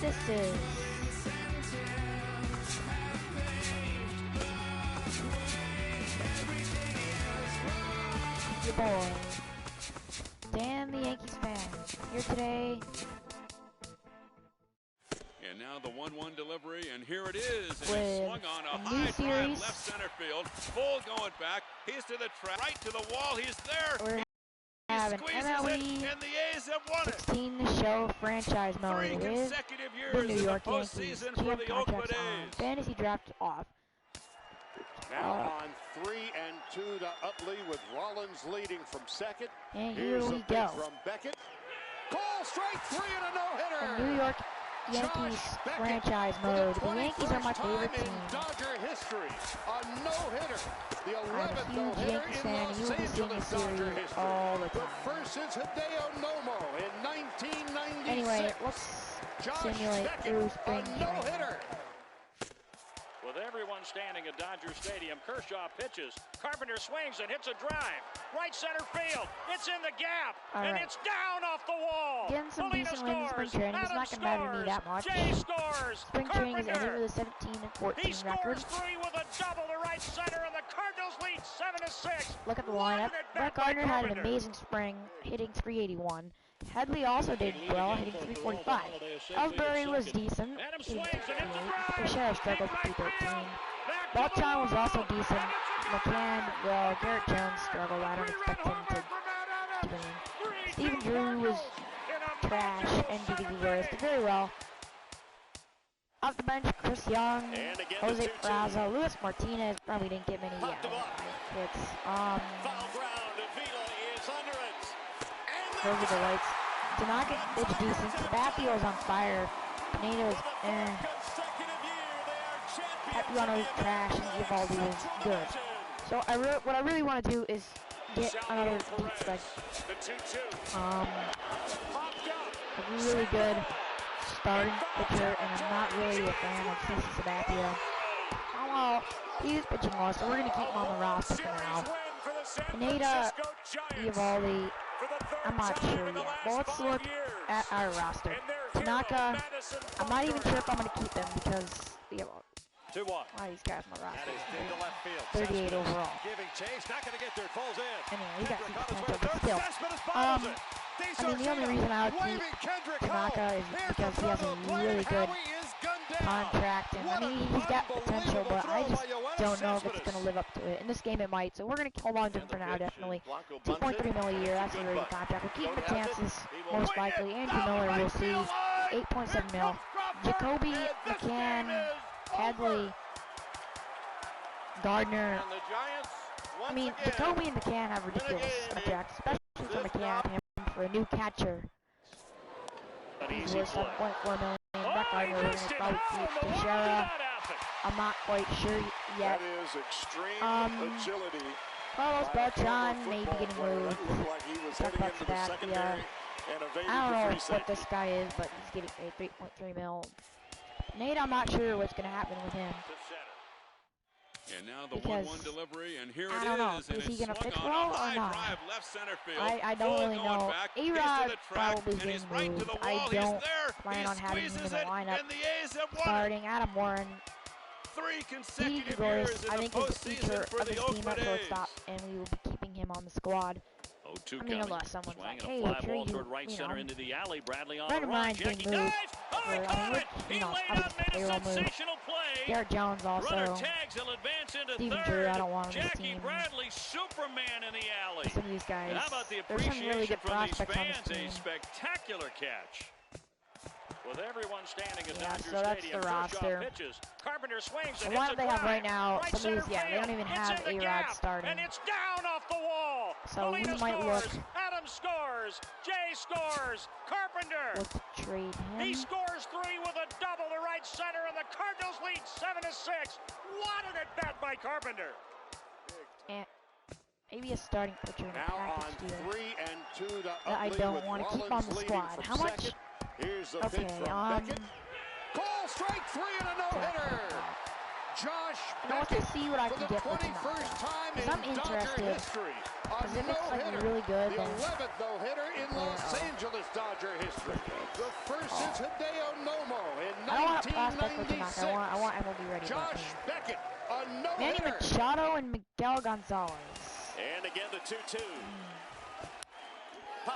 Sisters. Your boy, Dan the Yankees fan, here today. And now the 1-1 delivery, and here it is. And With it's swung on a high drive left center field. Full going back. He's to the track, right to the wall. He's there. We're having MLB and the A's have won it. 16 show franchise mode. 3 It is consecutive the years New in York the Yankees. postseason GM for the Oakland contracts on. A's. Fantasy draft off. Now on 3-2 to Utley with Rollins leading from second. And here Here's we a go. pitch from Beckett. Call strike 3 and a no-hitter. The New York Yankees franchise mode. The Yankees are my favorite team. Dodger history, a no-hitter. The 11th I'm a huge no-hitter Yankees in fan, Los and you will be seeing the Angeles Dodger series history. all the The time. first is Hideo Nomo in 1996. Anyway, let's simulate through spring training. No-hitter. With everyone standing at Dodger Stadium, Kershaw pitches. Carpenter swings and hits a drive. Right center field. It's in the gap. And it's down off the wall. Getting some Molina decent wins in spring scores. training. It's Adam not going to matter to me that much. Jay scores. Spring training is ended Carpenter. with a 17-14 He record. scores 3 with a double to right center, and the Cardinals lead 7-6. Look at the lineup. Brett Gardner had an amazing spring, hitting 381. Headley also did well, hitting 345. Ellsbury was decent, hitting 358. Teixeira struggled with 313. Beltran was also decent. McCann, well, Garrett Jones struggled. I don't expect him to do anything. Stephen Drew was trash, and Didi Gregorius did very well. Off the bench, Chris Young, Jose Peraza, Luis Martinez probably didn't get many hits. Those are the lights. Tanaka did decent. Sabathio's on fire. Pineda's Capuano's trash, and Givaldi is good. So what I really want to do is get another deep threat. A really good starting pitcher, and I'm not really a fan of CC Sabathia. Oh well, he's pitching well, so we're going to keep him on the roster for now. Pineda, Givaldi, I'm not sure yet. But let's look at our roster. Tanaka, I'm not even sure if I'm going to keep him because, a lot of these guys on the roster. 38 overall. Anyway, he got some potential, but still. I mean, the only reason I would keep Tanaka is because he has a really good contract, and I mean, he's got potential, but I just don't know if it's going to live up to it. In this game, it might, so we're going to hold on to him for now, definitely. $2.3 million a year, that's a very good contract. We'll keep Matanzas, most likely. Andrew Miller, we'll see. $8.7 million. Jacoby, McCann, Headley, Gardner. I mean, Jacoby and McCann have ridiculous contracts, especially for McCann, for a new catcher. He's worth $7.4 million. Brett Gardner, we're going to probably keep Teixeira. I'm not quite sure yet. That is extreme agility. Carlos Beltran maybe getting moved. Talk about Sabathia. I don't know what this guy is, but he's getting paid $3.3 million. Nate, I'm not sure what's going to happen with him. And now the 1-1 delivery, and here I don't know. Is he going to pitch well or not? I don't really know. A-Rod probably getting moved. I don't plan on having him in the lineup starting. Adam Warren. Didi Gregorius, I think, is the future of this team at shortstop, and we will be keeping him on the squad. I mean, unless someone's like, hey, sure, you know, friend of mine's getting moved. I mean, you know, obviously payroll move. Garrett Jones also. Stephen Drew, I don't want him on the team. Some of these guys, there's some really good prospects on this team. Spectacular catch. With everyone standing at Dodger so that's Stadium, the roster. Carpenter swings The lineup they have right now, some of these, they don't even have A-Rod starting. And it's down off the wall. So Molina we might scores. look. Adam scores. Jay scores. Carpenter. Let's trade him. He scores 3 with a double to right center, and the Cardinals lead 7-6. What an at-bat by Carpenter. And maybe a starting pitcher in a package deal. 3-2 to that I don't want to keep on the squad. How much? Okay, Call strike 3 and a no-hitter. Josh Beckett, see what I can get for tonight. Because I'm interested. Because if it's like really good, the then 11th no-hitter in Los Angeles Dodger history. The first is Hideo Nomo don't want a prospect with him. I want MLB ready. Josh Beckett, Manny Machado and Miguel Gonzalez. And again the 2-2.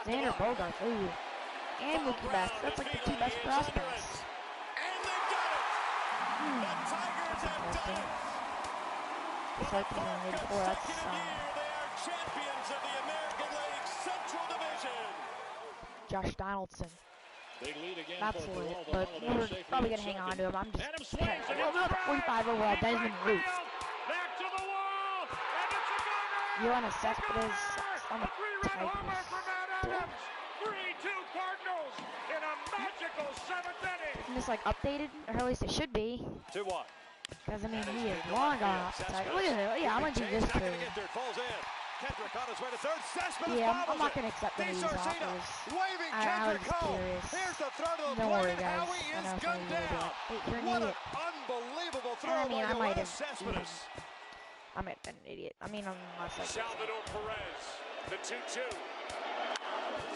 Xander Bogaerts, ooh. And Mookie Betts. That's like the 2 best prospects. And they got it! The Tigers have done it! It's like the 84. That's They are champions of the American League Central Division. Josh Donaldson. Big lead again. That's lit, but we're probably gonna hang on to him. I'm just okay. Well, we're up 45 overall. Desmond Root. Back to the wall, and it's a gunner. Yoenis Cespedes on the Tigers. 3-2 Cardinals in a magical 7th inning. Isn't this like updated, or at least it should be? 2-1. Because I mean, he is long gone off the Tigers. Look at it. Yeah, I'm gonna do this too. Kendrick on his way to third. Cespedes Yeah, I'm not gonna accept any of these offers. Waving I was Kendrick home. curious. Here's the throw to the Don't plate, worry, and guys. Howie I is know some of gunned you will do down. it. Wait, you're an What an idiot. unbelievable throw I mean, by I might Yoenis have. Cespedes. I'm an idiot. I mean, unless I. Salvador Perez, the 2-2.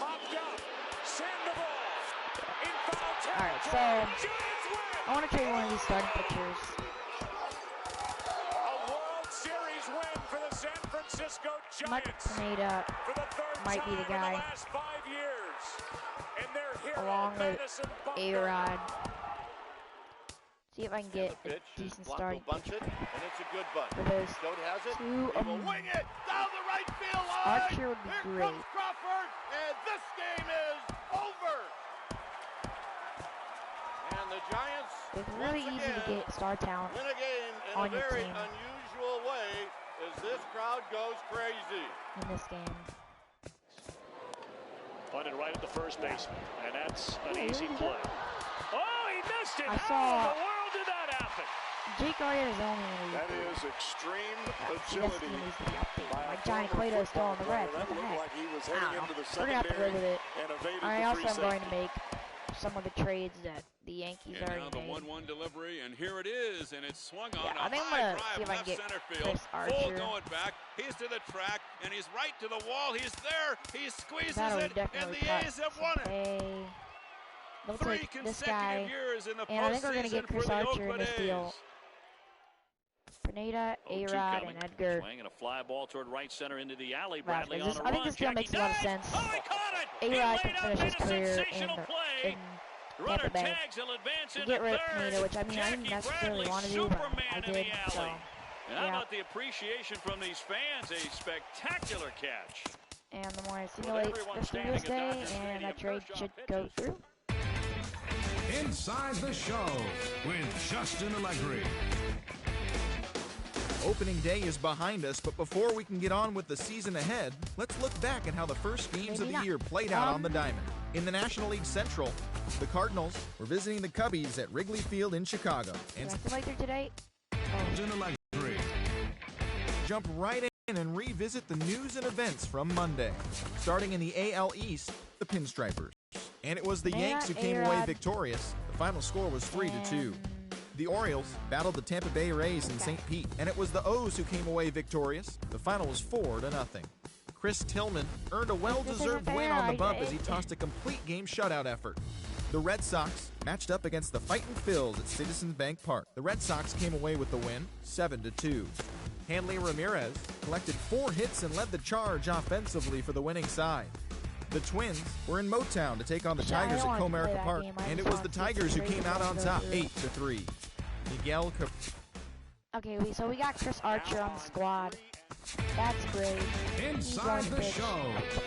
Popped up. Sandoval. In foul territory. Alright, so Giants win. I want to trade one of these starting pitchers. A World Series win for the San Francisco Mike Giants. Pineda For the third might be the time guy. in the last 5 years. And their hero, Along with Madison Bumgarner. A-Rod. See if I can get a decent starting Bunch it, pitcher and it's a good bunt. for those Goat has it. 2. He will wing it down the right field line. Archer would be Here great. comes Crawford, and this game is over. And the Giants It's really once easy to again get star talent. win a game in on a your very team. unusual way as this crowd goes crazy. in this game. Punted right at the first baseman, and that's an Yeah, easy really play. Oh, he missed it! I How saw- in the world did that happen? Jake Arrieta is only in the That league. is extreme See, this team needs to be updated. by a Like Johnny former Cueto is still on the football red. player. What the That heck? looked like he was I heading don't know. into the We're gonna have to live with it. and evaded I the also free am going to safety. make some of the trades that the Yankees And already now the made. 1-1 delivery, and here it is, and it's swung on Yeah, a I think I'm high gonna drive see if I can left get center field. Chris Full Archer. going back. He's to the track, and he's right to the wall. He's there. He squeezes That'll it, and definitely the cut A's have won it. They'll 3 take this consecutive guy, years in the and I think we're gonna postseason get Chris for the Archer in Oakland this deal. A's. Pineda, 0-2 A-Rod, coming. and Edgar. Swing and a fly ball toward right center into the alley. Bradley. Bradley on a I think run. this deal makes a lot of Jackie sense. dives. Oh, he caught it! A-Rod He can laid up, finish his made a career sensational play. in Runner Tampa Bay. tags, he'll advance into Get rid of third. Pineda, which I mean I didn't Jackie necessarily Bradley, want to do, but Superman I in did. the alley. So And how yeah. about the appreciation from these fans? A spectacular catch. And the more I simulate everyone this through standing this at day, Dodger and Stadium, that trade Kershaw should go pitches. through. Inside the Show with Justin Allegri. Opening day is behind us, but before we can get on with the season ahead, let's look back at how the first games Maybe of the not. year played out on the diamond. In the National League Central, the Cardinals were visiting the Cubbies at Wrigley Field in Chicago. Do And I feel like they're today? Justin Allegri. jump right in and revisit the news and events from Monday. Starting in the AL East, the Pinstripers. And it was the Man, Yanks who came away A-Rod. victorious. The final score was 3-2. The Orioles battled the Tampa Bay Rays in St. Pete, and it was the O's who came away victorious. The final was 4-0. Chris Tillman earned a well-deserved fair. win on the bump as he tossed a complete game shutout effort. The Red Sox matched up against the Fightin' Phils at Citizens Bank Park. The Red Sox came away with the win, 7-2. Hanley Ramirez collected 4 hits and led the charge offensively for the winning side. The Twins were in Motown to take on the Yeah, I Tigers don't at wanna play Comerica that Park, game. I and just it was want the to see Tigers who some came out trades on go top, through. 8-3. Miguel Okay, so we got Chris Archer on the squad. That's great. He's Inside going to the pitch. Show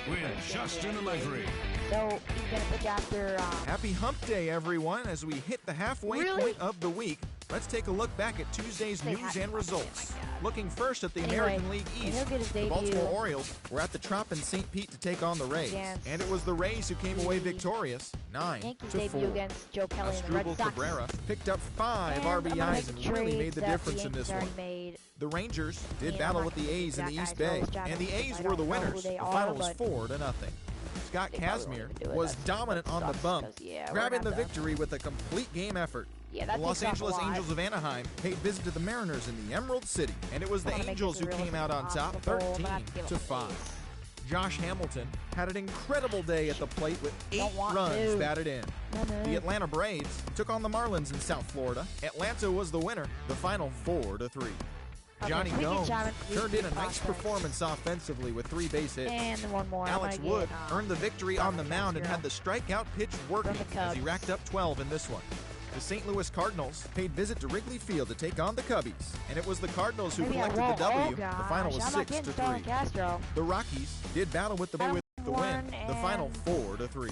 with Justin Allegri. So he's going to pitch after. Happy Hump Day, everyone, as we hit the halfway Really? point of the week. Let's take a look back at Tuesday's Say news happy and Hump Day, results. my God. Looking first at the Anyway, American League and East, he'll get his the debut Baltimore Orioles were at the Trop in St. Pete to take on the Rays. against And it was the Rays who came away the victorious, Yankees debut 9-4. against Joe Kelly and the Red Asdrubal Sox. Cabrera picked up 5 And I'm gonna RBIs make and a really trade made the that difference the in this Yankees one. already made. The Rangers did And battle I'm with not the gonna A's in do the that, East guys. Bay, Those Japanese and the guys, A's I were the don't know who winners. they The are, final was but 4-0. Scott they probably Kazmir won't do it. was That dominant on the sucks, bump, 'cause, yeah, we're grabbing gonna the have to- victory with a complete game effort. Yeah, The that Los takes off a Angeles lot. Angels of Anaheim paid visit to the Mariners in the Emerald City, and it was the I wanna make Angels this who as came out on top, realistic as possible. I'm gonna have to give up 13-5. Josh Hamilton had an incredible day at the plate with 8 runs batted in. The Atlanta Braves took on the Marlins in South Florida. Atlanta was the winner, the final 4-3. Johnny Gomes turned in a nice performance offensively with 3 base hits. And one more. Alex Wood earned the victory on the mound and had the strikeout pitch working as he racked up 12 in this one. The St. Louis Cardinals paid visit to Wrigley Field to take on the Cubbies, and it was the Cardinals who collected the W. The final was 6-3. The Rockies did battle with the win, the final 4-3.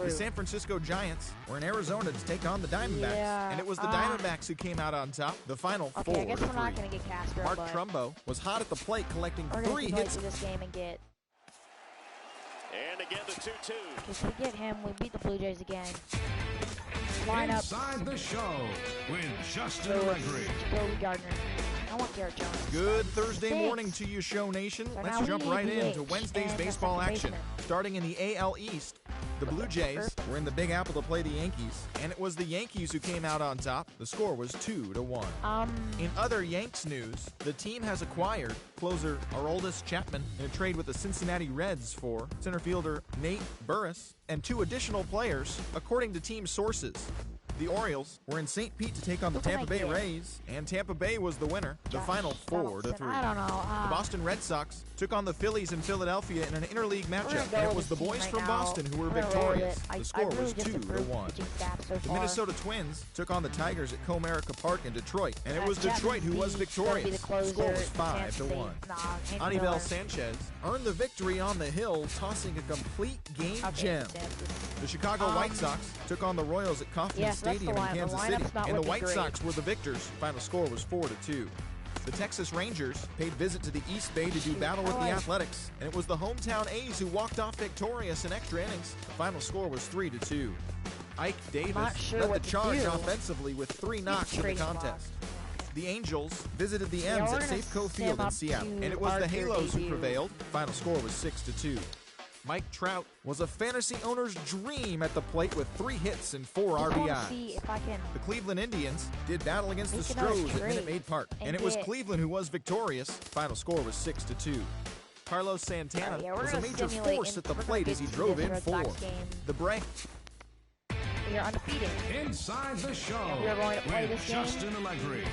The San Francisco Giants were in Arizona to take on the Diamondbacks, and it was the Diamondbacks who came out on top, the final 4-3. Mark Trumbo was hot at the plate, collecting 3 hits. This game and get. And again the 2-2. If we get him, we beat the Blue Jays again. Lineup. Inside the show with Justin Allegri. Joey Gardner. I want Garrett Jones. Good Thursday morning to you, Show Nation. Let's jump right into Wednesday's baseball action. Starting in the AL East, the Blue Jays were in the Big Apple to play the Yankees, and it was the Yankees who came out on top. The score was 2-1. In other Yanks news, the team has acquired closer Aroldis Chapman in a trade with the Cincinnati Reds for center fielder Nate Burris and 2 additional players, according to team sources. The Orioles were in St. Pete to take on the Tampa Bay Rays, and Tampa Bay was the winner, the final 4-3. I don't know. The Boston Red Sox took on the Phillies in Philadelphia in an interleague matchup, and it was the boys from Boston who were victorious. The score was 2-1. The Minnesota Twins took on the Tigers at Comerica Park in Detroit, and it was Detroit who was victorious. The score was 5-1. Anibal Sanchez earned the victory on the hill, tossing a complete game gem. The Chicago White Sox took on the Royals at Kauffman Stadium in Kansas City, and the White Sox were the victors. Final score was 4-2. The Texas Rangers paid visit to the East Bay to do battle with the Athletics, and it was the hometown A's who walked off victorious in extra innings. The final score was 3-2. Ike Davis led the charge offensively with 3 knocks in the contest. The Angels visited the M's at Safeco Field in Seattle, and it was the Halos who prevailed. Final score was 6-2. Mike Trout was a fantasy owner's dream at the plate with 3 hits and 4 RBIs. The Cleveland Indians did battle against the Stros at Minute Maid Park, and it was Cleveland who was victorious. Final score was 6-2. Carlos Santana was a major force at the plate as he drove in 4. The Braves. We are undefeated. Inside the show we are going to play this Justin Allegri.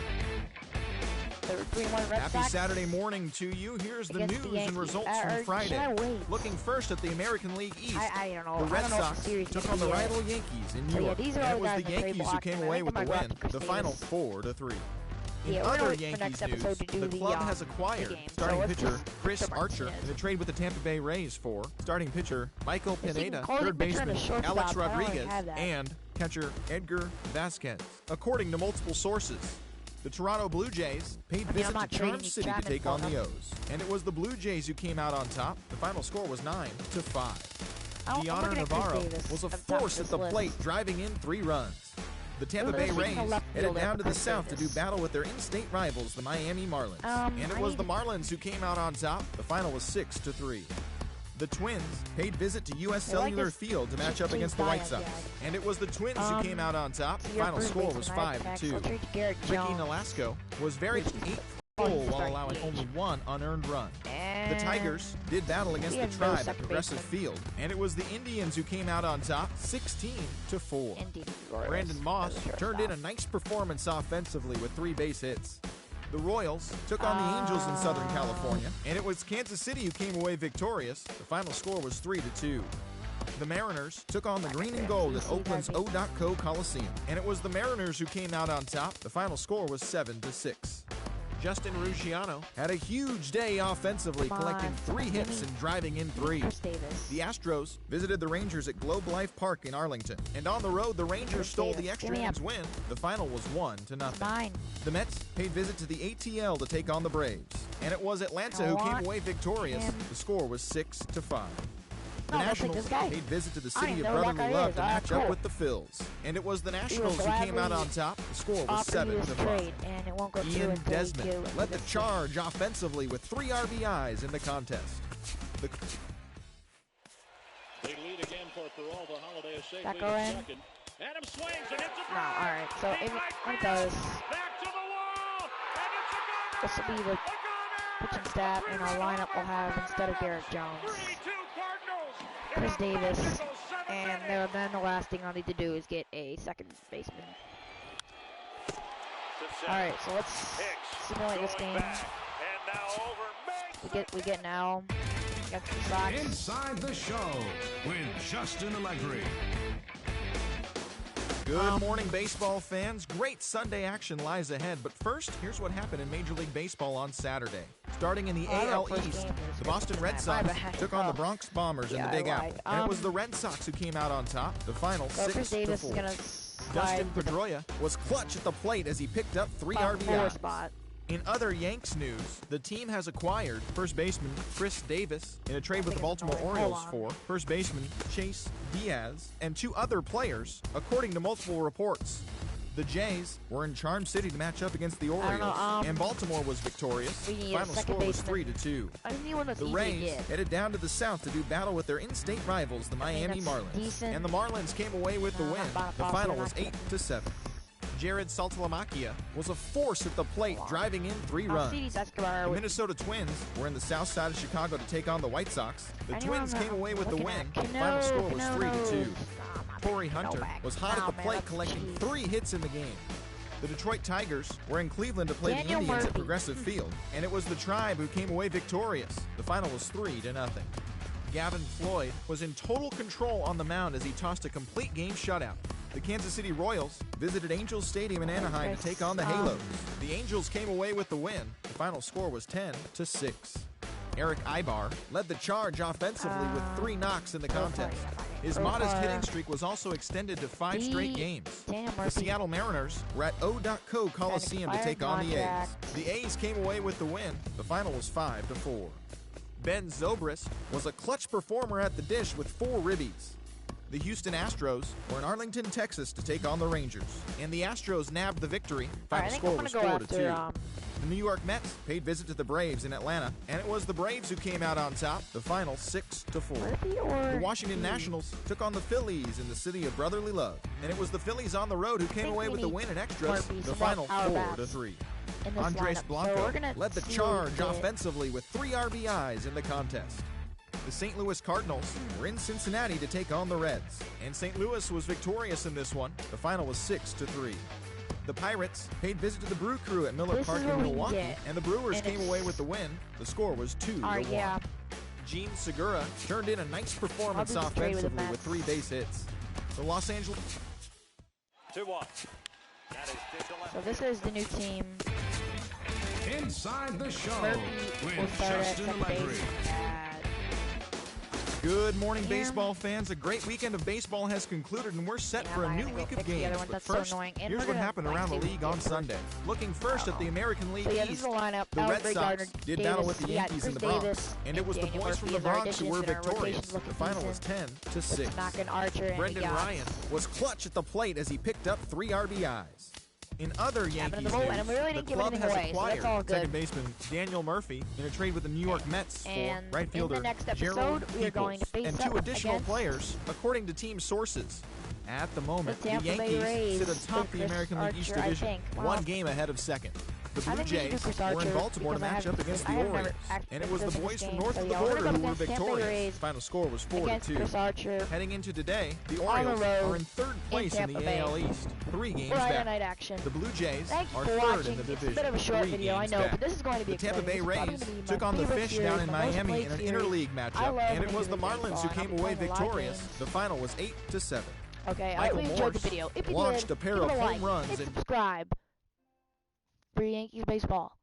Happy Saturday morning to you. Here's the news and results from Friday. Looking first at the American League East, the Red Sox took on the rival Yankees in New York, and it was the Yankees who came away with the win, the final 4-3. In other Yankees news, the club has acquired starting pitcher Chris Archer in a trade with the Tampa Bay Rays for starting pitcher Michael Pineda, third baseman Alex Rodriguez, and catcher Edgar Vasquez. According to multiple sources, the Toronto Blue Jays paid visit to Charm City to take on the O's, and it was the Blue Jays who came out on top. The final score was 9-5. Deoner Navarro was a force at the plate, driving in 3 runs. The Tampa Bay Rays headed down to the south to do battle with their in-state rivals, the Miami Marlins, and it was the Marlins who came out on top. The final was 6-3. The Twins paid visit to U.S. Cellular Field to match up against the White Sox, and it was the Twins who came out on top. The final score was 5-2. Ricky Nolasco was very 8th full while allowing only 1 unearned run. The Tigers did battle against the Tribe at Progressive Field, and it was the Indians who came out on top, 16-4. Brandon Moss turned in a nice performance offensively with 3 base hits. The Royals took on the Angels in Southern California, and it was Kansas City who came away victorious. The final score was 3-2. The Mariners took on the Green and Gold at Oakland's O.Co Coliseum, and it was the Mariners who came out on top. The final score was 7-6. Justin Rusciano had a huge day offensively, collecting 3 hits and driving in 3. The Astros visited the Rangers at Globe Life Park in Arlington, and on the road, the Rangers stole the extra innings win. The final was 1-0. The Mets paid visit to the ATL to take on the Braves, and it was Atlanta who came away victorious. The score was 6-5. The Nationals paid visit to the city of brotherly love to match up with the Phils, and it was the Nationals who came out on top. The score was 7-5. Ian Desmond led the charge offensively with 3 RBIs in the contest. They lead again for Peralta. Holiday is safely That go in? second. Adam swings and hits a No, all right. So it goes. back to the wall, and it's a gunner. This will be the pitching staff and our lineup will have, instead of Garrett Jones, Chris Davis. And then the last thing I'll need to do is get a second baseman. Alright, so let's simulate this game. We get now. Got the Sox. Inside the Show with Justin Allegri. Good morning, baseball fans. Great Sunday action lies ahead. But first, here's what happened in Major League Baseball on Saturday. Starting in the AL East, the Boston Red Sox took on the Bronx Bombers in the Big Apple. And it was the Red Sox who came out on top, the final 6-4. Dustin Pedroia was clutch at the plate as he picked up 3 RBIs. In other Yanks news, the team has acquired first baseman Chris Davis in a trade with the Baltimore Orioles for first baseman Chase Diaz and 2 other players, according to multiple reports. The Jays were in Charm City to match up against the Orioles, and Baltimore was victorious. The final score was 3-2. The Rays headed down to the south to do battle with their in-state rivals, the Miami Marlins, and the Marlins came away with the win. The final was 8-7. Jared Saltalamacchia was a force at the plate, driving in 3 runs. The Minnesota Twins were in the south side of Chicago to take on the White Sox. The Twins came away with the win. The final score was 3-2. Torrey Hunter was hot at the plate, collecting 3 hits in the game. The Detroit Tigers were in Cleveland to play the Indians at Progressive Field, and it was the Tribe who came away victorious. The final was 3-0. Gavin Floyd was in total control on the mound as he tossed a complete game shutout. The Kansas City Royals visited Angels Stadium in Anaheim to take on the Halos. The Angels came away with the win. The final score was 10-6. Eric Ibar led the charge offensively with 3 knocks in the contest. His modest hitting streak was also extended to 5 straight games. The Seattle Mariners were at O.Co Coliseum to take on the A's. The A's came away with the win. The final was 5-4. Ben Zobrist was a clutch performer at the dish with 4 ribbies. The Houston Astros were in Arlington, Texas to take on the Rangers, and the Astros nabbed the victory. Final score was 4-2. The New York Mets paid visit to the Braves in Atlanta, and it was the Braves who came out on top. The final 6-4. The Washington Nationals took on the Phillies in the city of brotherly love, and it was the Phillies on the road who came away with the win in extras. The final 4-3. Andres Blanco led the charge offensively with 3 RBIs in the contest. The St. Louis Cardinals were in Cincinnati to take on the Reds, and St. Louis was victorious in this one. The final was 6-3. The Pirates paid visit to the Brew Crew at Miller Park in Milwaukee, and the Brewers came away with the win. The score was 2-1. Gene Segura turned in a nice performance offensively with 3 base hits. The Los Angeles 2-1. So this is the new team. Inside the Show with Justin Allegri. Good morning, baseball fans. A great weekend of baseball has concluded, and we're set for a new week of games. But first, here's what happened around the league on Sunday. Looking first at the American League East, the Red Sox did battle with the Yankees in the Bronx, and it was the boys from the Bronx who were victorious. The final was 10-6. Brendan Ryan was clutch at the plate as he picked up 3 RBIs. In other Yankees news, the club has acquired second baseman Daniel Murphy in a trade with the New York Mets for right fielder Gerald Peoples and 2 additional players, according to team sources. At the moment, the Yankees sit atop the American League East Division, 1 game ahead of second. The Blue Jays were in Baltimore to match up against the Orioles, and it was the boys from north of the border who were victorious. The final score was 4-2. Heading into today, the Orioles are in 3rd place in the AL East, 3 games back. The Blue Jays are 3rd in the division, 3 games back. The Tampa Bay Rays took on the Fish down in Miami in an interleague matchup, and it was the Marlins who came away victorious. The final was 8-7. Okay, I hope you enjoyed the video. If you launched a pair of home runs and subscribe for Yankees baseball.